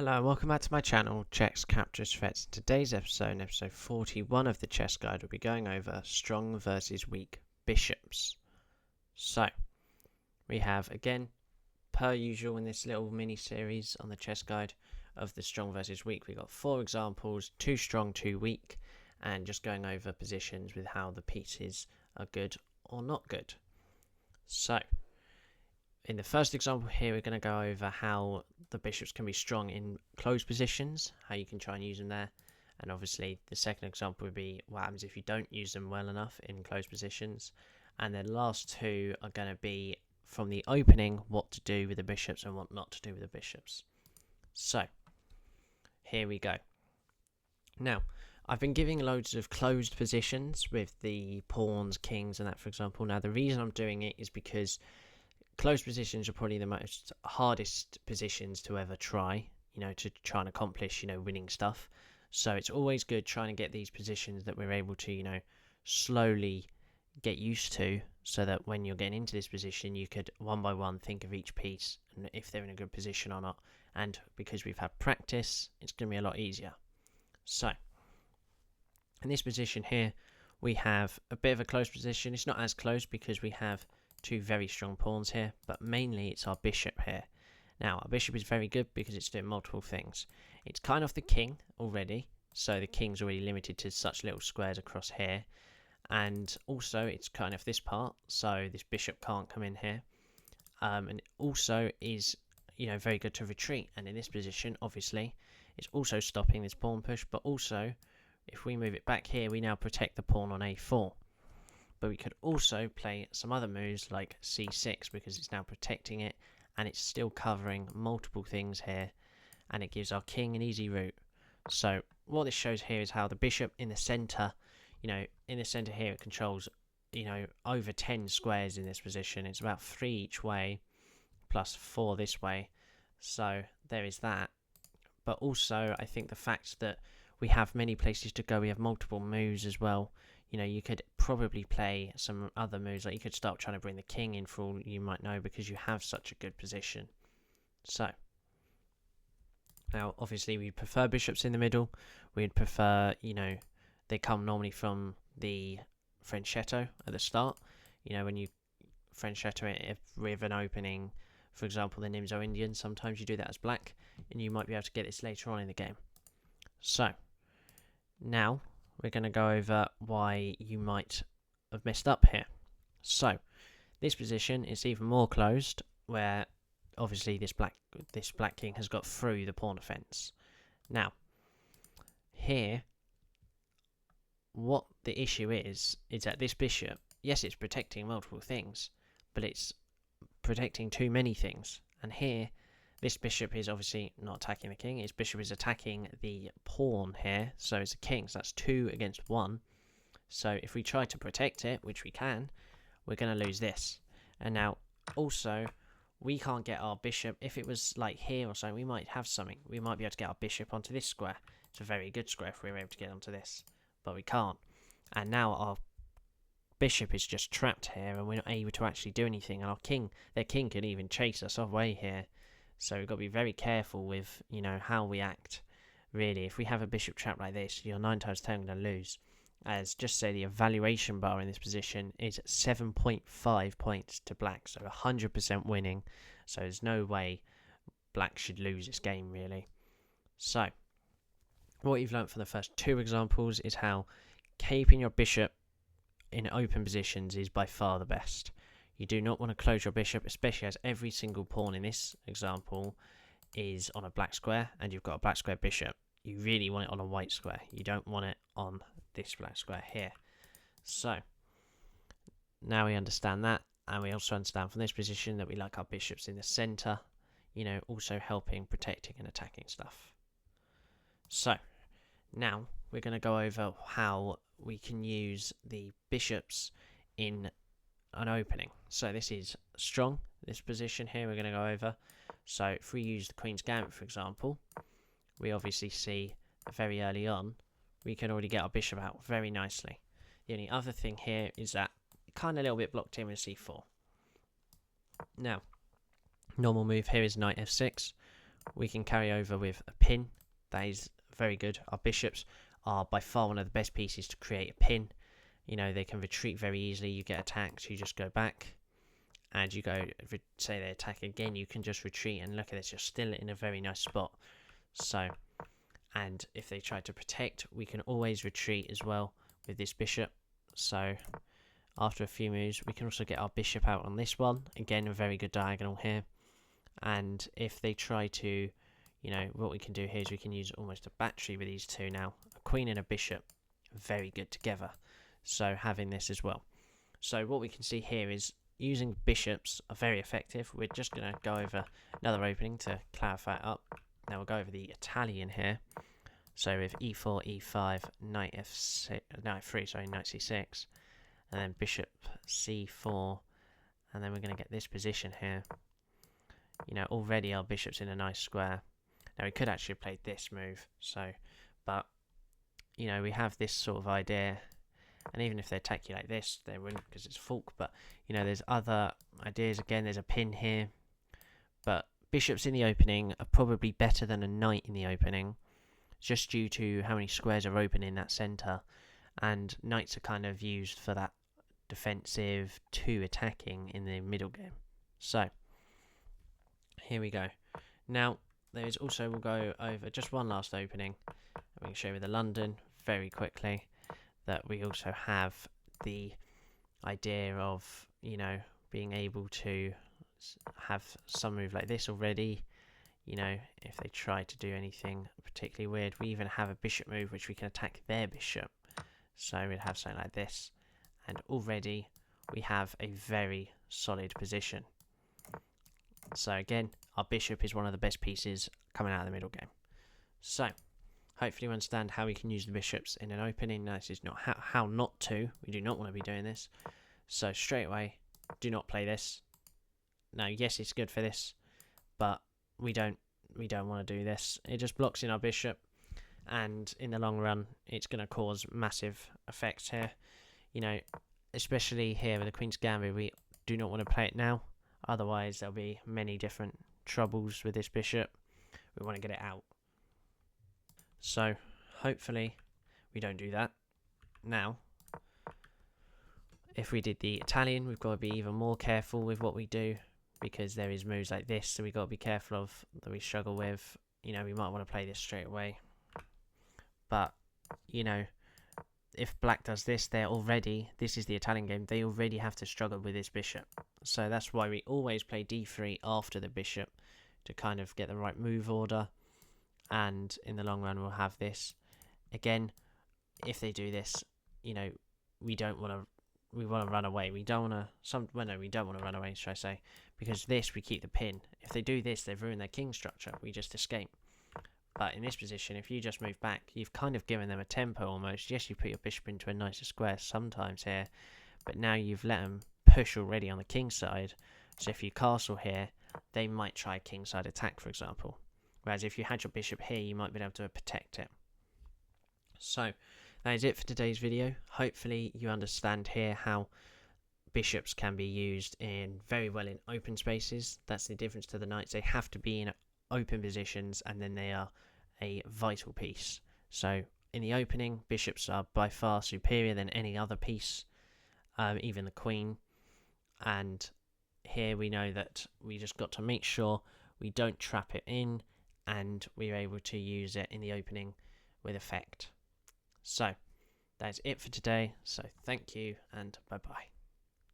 Hello and welcome back to my channel, Chess Captures Threats. Today's episode, episode 41 of the Chess Guide, will be going over strong versus weak bishops. So, we have, again, per usual in this little mini-series on the Chess Guide of the strong versus weak, we've got 4 examples, 2 strong, 2 weak, and just going over positions with how the pieces are good or not good. So, in the first example here, we're going to go over how the bishops can be strong in closed positions, how you can try and use them there. And obviously, the second example would be what happens if you don't use them well enough in closed positions. And the last two are going to be, from the opening, what to do with the bishops and what not to do with the bishops. So, here we go. Now, I've been giving loads of closed positions with the pawns, kings, and that, for example. Now, the reason I'm doing it is because closed positions are probably the most hardest positions to ever try, to try and accomplish, winning stuff. So it's always good trying to get these positions that we're able to, slowly get used to, so that when you're getting into this position, you could one by one think of each piece and if they're in a good position or not. And because we've had practice, it's going to be a lot easier. So, in this position here, we have a bit of a closed position. It's not as close because we have 2 very strong pawns here, but mainly it's our bishop here. Now, our bishop is very good because it's doing multiple things. It's kind of the king already, so the king's already limited to such little squares across here. And also, it's kind of this part, so this bishop can't come in here. And it also is, very good to retreat. And in this position, obviously, it's also stopping this pawn push, but also, if we move it back here, we now protect the pawn on a4. But we could also play some other moves like c6 because it's now protecting it and it's still covering multiple things here, and it gives our king an easy route. So what this shows here is how the bishop in the center, in the center here, it controls, over 10 squares in this position. It's about 3 each way plus 4 this way. So there is that. But also I think the fact that we have many places to go, we have multiple moves as well. You could probably play some other moves, like you could start trying to bring the king in for all you might know because you have such a good position. So, now obviously we prefer bishops in the middle. We'd prefer, they come normally from the Frenchetto at the start. When you Frenchetto it with an opening, for example, the Nimzo Indian, sometimes you do that as black, and you might be able to get this later on in the game. So, now we're going to go over why you might have messed up here. So, this position is even more closed, where obviously this black king has got through the pawn defense. Now, here, what the issue is that this bishop, yes, it's protecting multiple things, but it's protecting too many things. And here, this bishop is obviously not attacking the king. His bishop is attacking the pawn here. So it's a king. So that's 2 against 1. So if we try to protect it, which we can, we're going to lose this. And now, also, we can't get our bishop. If it was like here or something, we might have something. We might be able to get our bishop onto this square. It's a very good square if we were able to get onto this. But we can't. And now our bishop is just trapped here, and we're not able to actually do anything. And our king, their king can even chase us away here. So we've got to be very careful with, how we act. Really, if we have a bishop trap like this, you're 9 times 10 going to lose. As just say the evaluation bar in this position is 7.5 points to black, so 100% winning. So there's no way black should lose this game, really. So, what you've learnt from the first 2 examples is how keeping your bishop in open positions is by far the best. You do not want to close your bishop, especially as every single pawn in this example is on a black square, and you've got a black square bishop. You really want it on a white square. You don't want it on this black square here. So, now we understand that, and we also understand from this position that we like our bishops in the center, also helping, protecting, and attacking stuff. So, now we're going to go over how we can use the bishops in an opening. So this is strong, this position here we're going to go over. So if we use the Queen's Gambit, for example, we obviously see very early on we can already get our bishop out very nicely. The only other thing here is that kind of a little bit blocked in with c4. Now, normal move here is knight f6. we can carry over with a pin. That is very good. Our bishops are by far one of the best pieces to create a pin. You know, they can retreat very easily. You get attacked, you just go back, and you go, say they attack again, you can just retreat, and look at this, you're still in a very nice spot. So, and if they try to protect, we can always retreat as well with this bishop. So after a few moves, we can also get our bishop out on this one. Again, a very good diagonal here. And if they try to, you know, what we can do here is we can use almost a battery with these two now. A queen and a bishop, very good together. So having this as well. So what we can see here is using bishops are very effective. We're just going to go over another opening to clarify it up. Now we'll go over the Italian here. So with e4, e5, knight f6, knight f3, sorry, knight c6, and then bishop c4, and then we're going to get this position here. You know, already our bishop's in a nice square. Now we could actually have played this move, so, but, you know, we have this sort of idea, and even if they attack you like this, they wouldn't because it's fork, but, you know, there's other ideas. Again, there's a pin here, but bishops in the opening are probably better than a knight in the opening, just due to how many squares are open in that centre, and knights are kind of used for that defensive to attacking in the middle game. So here we go. Now there is also, we'll go over just one last opening, and we can show you the London very quickly, that we also have the idea of, you know, being able to have some move like this already. You know, if they try to do anything particularly weird, we even have a bishop move which we can attack their bishop. So we'd have something like this, and already we have a very solid position. So again, our bishop is one of the best pieces coming out of the middle game. So hopefully you understand how we can use the bishops in an opening. Now, this is not how not to. We do not want to be doing this. So straight away, do not play this. Now, yes, it's good for this, but we don't want to do this. It just blocks in our bishop, and in the long run, it's going to cause massive effects here. You know, especially here with the Queen's Gambit, we do not want to play it now. Otherwise, there'll be many different troubles with this bishop. We want to get it out. So, hopefully, we don't do that. Now, if we did the Italian, we've got to be even more careful with what we do, because there is moves like this, so we've got to be careful of that we struggle with. You know, we might want to play this straight away. But, you know, if black does this, this is the Italian game, they already have to struggle with this bishop. So that's why we always play d3 after the bishop, to kind of get the right move order. And in the long run, we'll have this. Again, if they do this, you know, we want to run away. We don't want to run away, should I say, because this, we keep the pin. If they do this, they've ruined their king structure. We just escape. But in this position, if you just move back, you've kind of given them a tempo almost. Yes, you put your bishop into a nicer square sometimes here, but now you've let them push already on the king side. So if you castle here, they might try a king side attack, for example. Whereas if you had your bishop here, you might be able to protect it. So that is it for today's video. Hopefully you understand here how bishops can be used very well in open spaces. That's the difference to the knights. They have to be in open positions, and then they are a vital piece. So in the opening, bishops are by far superior than any other piece, even the queen. And here we know that we just got to make sure we don't trap it in, and we're able to use it in the opening with effect. So that's it for today. So thank you, and bye bye.